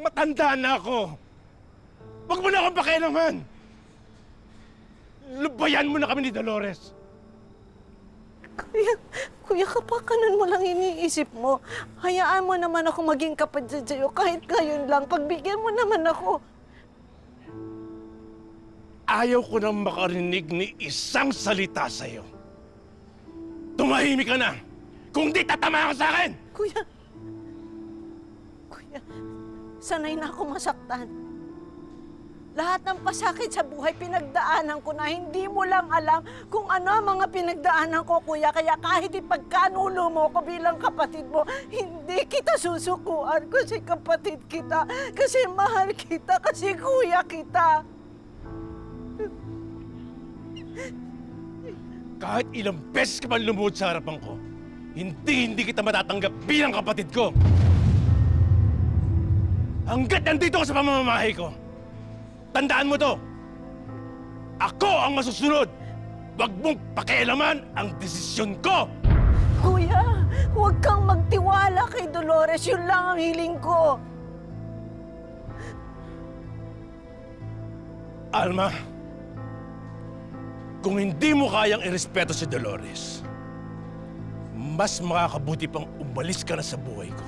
Matanda na ako. Huwag mo na akong pakialaman. Lubayan mo na kami ni Dolores. Kuya, kapakanan mo lang iniisip mo. Hayaan mo naman ako maging kapatid sa'yo kahit ngayon lang. Pagbigyan mo naman ako. Ayaw ko nang makarinig ni isang salita sa'yo. Tumahimik ka na! Kung di, tatama ka sa akin! Kuya, sanay na ako masaktan. Lahat ng pasakit sa buhay pinagdaanan ko na hindi mo lang alam kung ano ang mga pinagdaanan ko, kuya. Kaya kahit ipagkanulo mo ko bilang kapatid mo, hindi kita susukuan kasi kapatid kita, kasi mahal kita, kasi kuya kita. Kahit ilang beses ka man lumuhod sa harapan ko, hindi kita matatanggap bilang kapatid ko. Hanggat nandito ka sa pamamahay ko, tandaan mo to. Ako ang masusunod. Huwag mong pakialaman ang desisyon ko. Kuya, huwag kang magtiwala kay Dolores. Yun lang ang hiling ko. Alma, kung hindi mo kayang irespeto si Dolores, mas makakabuti pang umalis ka na sa buhay ko.